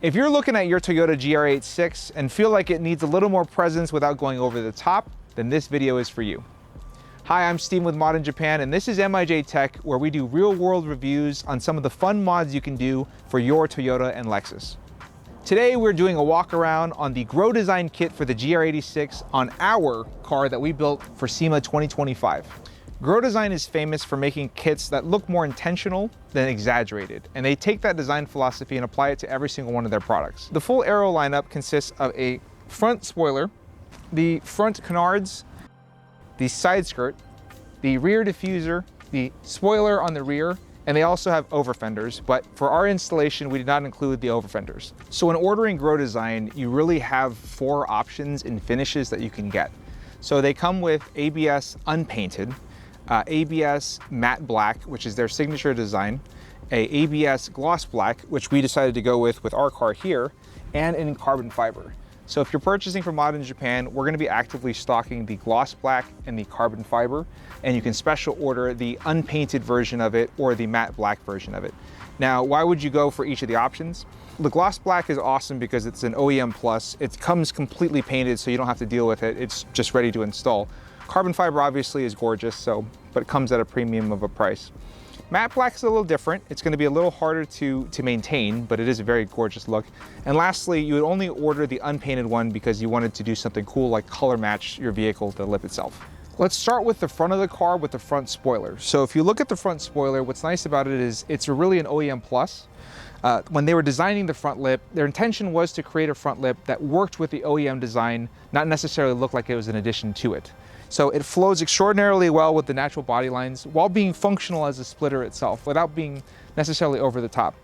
If you're looking at your Toyota GR86 and feel like it needs a little more presence without going over the top, then this video is for you. Hi, I'm Steve with Mod in Japan, and this is MIJ Tech, where we do real-world reviews on some of the fun mods you can do for your Toyota and Lexus. Today, we're doing a walk around on the GROW Design kit for the GR86 on our car that we built for SEMA 2025. GROW Design is famous for making kits that look more intentional than exaggerated, and they take that design philosophy and apply it to every single one of their products. The full Aero lineup consists of a front spoiler, the front canards, the side skirt, the rear diffuser, the spoiler on the rear, and they also have over fenders, but for our installation, we did not include the over fenders. So when ordering GROW Design, you really have 4 options in finishes that you can get. So they come with ABS unpainted, ABS matte black, which is their signature design, a ABS gloss black, which we decided to go with our car here, and in carbon fiber. So if you're purchasing from Mod in Japan, we're going to be actively stocking the gloss black and the carbon fiber, and you can special order the unpainted version of it or the matte black version of it. Now, why would you go for each of the options? The gloss black is awesome because it's an OEM plus. It comes completely painted, so you don't have to deal with it. It's just ready to install. Carbon fiber obviously is gorgeous, but it comes at a premium of a price. Matte black is a little different. It's going to be a little harder to maintain, but it is a very gorgeous look. And lastly, you would only order the unpainted one because you wanted to do something cool like color match your vehicle, the lip itself. Let's start with the front of the car with the front spoiler. So if you look at the front spoiler, what's nice about it is it's really an OEM plus. When they were designing the front lip, their intention was to create a front lip that worked with the OEM design, not necessarily look like it was an addition to it. So it flows extraordinarily well with the natural body lines while being functional as a splitter itself without being necessarily over the top.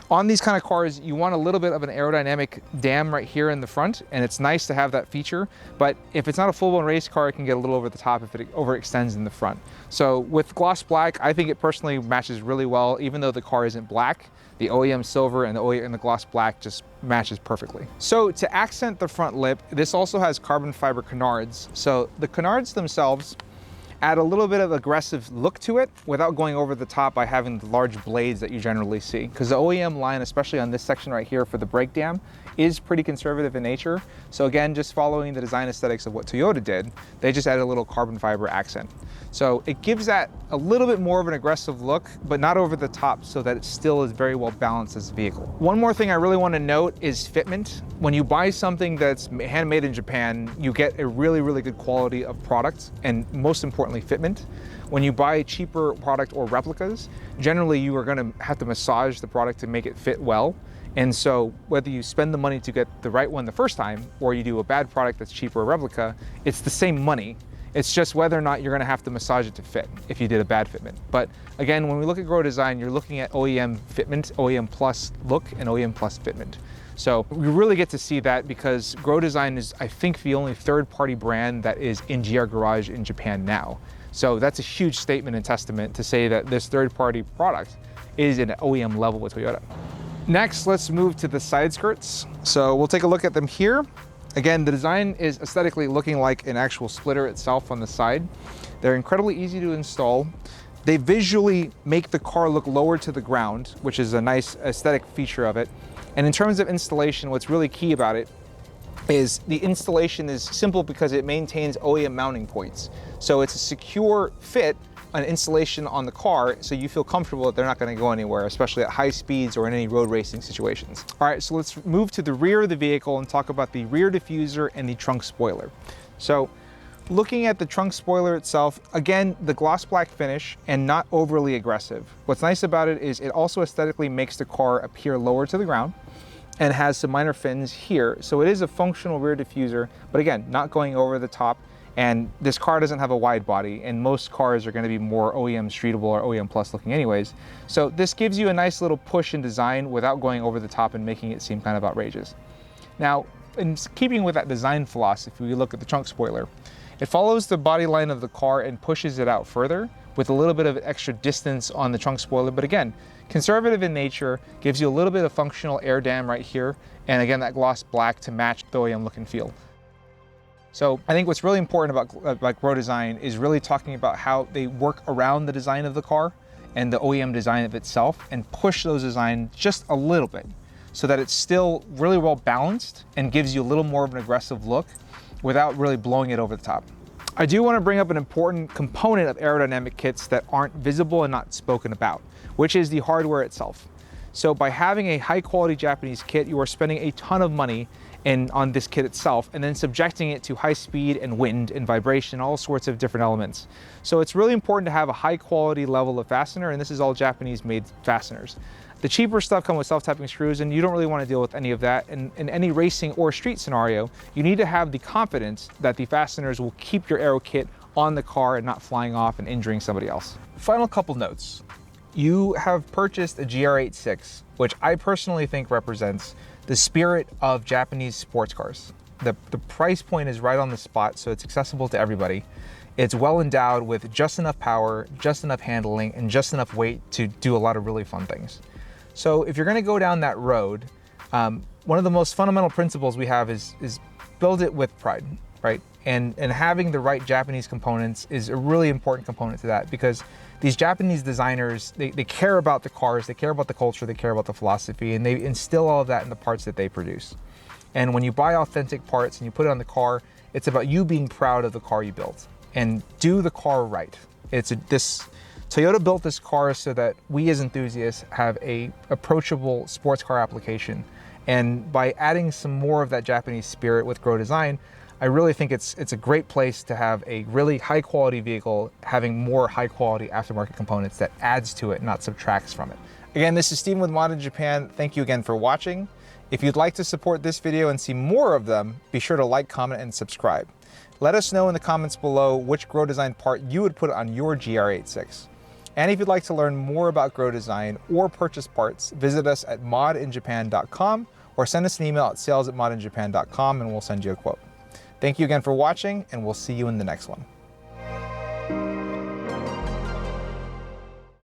On these kind of cars, you want a little bit of an aerodynamic dam right here in the front, and it's nice to have that feature, but if it's not a full-blown race car, it can get a little over the top if it overextends in the front. So with gloss black, I think it personally matches really well, even though the car isn't black. The OEM silver and the gloss black just matches perfectly. So to accent the front lip, this also has carbon fiber canards. So the canards themselves add a little bit of aggressive look to it without going over the top by having the large blades that you generally see. Because the OEM line, especially on this section right here for the brake dam, is pretty conservative in nature. So again, just following the design aesthetics of what Toyota did, they just added a little carbon fiber accent. So it gives that a little bit more of an aggressive look, but not over the top, so that it still is very well balanced as a vehicle. One more thing I really want to note is fitment. When you buy something that's handmade in Japan, you get a really, really good quality of product, and most importantly, fitment. When you buy a cheaper product or replicas, generally you are going to have to massage the product to make it fit well. And so whether you spend the money to get the right one the first time, or you do a bad product that's cheaper or replica, it's the same money. It's just whether or not you're going to have to massage it to fit if you did a bad fitment. But again, when we look at GROW Design, you're looking at OEM fitment, OEM plus look, and OEM plus fitment. So we really get to see that because GROW Design is, I think, the only third-party brand that is in GR Garage in Japan now. So that's a huge statement and testament to say that this third-party product is at an OEM level with Toyota. Next, let's move to the side skirts. So we'll take a look at them here. Again, the design is aesthetically looking like an actual splitter itself on the side. They're incredibly easy to install. They visually make the car look lower to the ground, which is a nice aesthetic feature of it. And in terms of installation, what's really key about it is the installation is simple because it maintains OEM mounting points. So it's a secure fit, an installation on the car, so you feel comfortable that they're not going to go anywhere, especially at high speeds or in any road racing situations. All right, so let's move to the rear of the vehicle and talk about the rear diffuser and the trunk spoiler. So looking at the trunk spoiler itself, again, the gloss black finish and not overly aggressive. What's nice about it is it also aesthetically makes the car appear lower to the ground and has some minor fins here. So it is a functional rear diffuser, but again, not going over the top. And this car doesn't have a wide body, and most cars are going to be more OEM streetable or OEM plus looking anyways. So this gives you a nice little push in design without going over the top and making it seem kind of outrageous. Now, in keeping with that design philosophy, we look at the trunk spoiler. It follows the body line of the car and pushes it out further with a little bit of extra distance on the trunk spoiler. But again, conservative in nature, gives you a little bit of functional air dam right here. And again, that gloss black to match the OEM look and feel. So I think what's really important about GROW Design is really talking about how they work around the design of the car and the OEM design of itself and push those designs just a little bit. so that it's still really well balanced and gives you a little more of an aggressive look without really blowing it over the top. I do want to bring up an important component of aerodynamic kits that aren't visible and not spoken about, which is the hardware itself. So by having a high quality Japanese kit, you are spending a ton of money on this kit itself, and then subjecting it to high speed and wind and vibration, all sorts of different elements. So it's really important to have a high quality level of fastener, and this is all Japanese made fasteners. The cheaper stuff come with self-tapping screws, and you don't really want to deal with any of that. And in any racing or street scenario, you need to have the confidence that the fasteners will keep your Aero kit on the car and not flying off and injuring somebody else. Final couple notes. You have purchased a GR86, which I personally think represents the spirit of Japanese sports cars. The price point is right on the spot, so it's accessible to everybody. It's well endowed with just enough power, just enough handling, and just enough weight to do a lot of really fun things. So if you're gonna go down that road, one of the most fundamental principles we have is build it with pride, right? And having the right Japanese components is a really important component to that, because these Japanese designers, they care about the cars, they care about the culture, they care about the philosophy, and they instill all of that in the parts that they produce. And when you buy authentic parts and you put it on the car, it's about you being proud of the car you built and do the car right. Toyota built this car so that we as enthusiasts have a approachable sports car application. And by adding some more of that Japanese spirit with GROW Design, I really think it's a great place to have a really high quality vehicle having more high quality aftermarket components that adds to it, not subtracts from it. Again, this is Steven with Mod in Japan. Thank you again for watching. If you'd like to support this video and see more of them, be sure to like, comment, and subscribe. Let us know in the comments below which GROW Design part you would put on your GR86. And if you'd like to learn more about GROW Design or purchase parts, visit us at modinjapan.com or send us an email at sales@modinjapan.com and we'll send you a quote. Thank you again for watching, and we'll see you in the next one.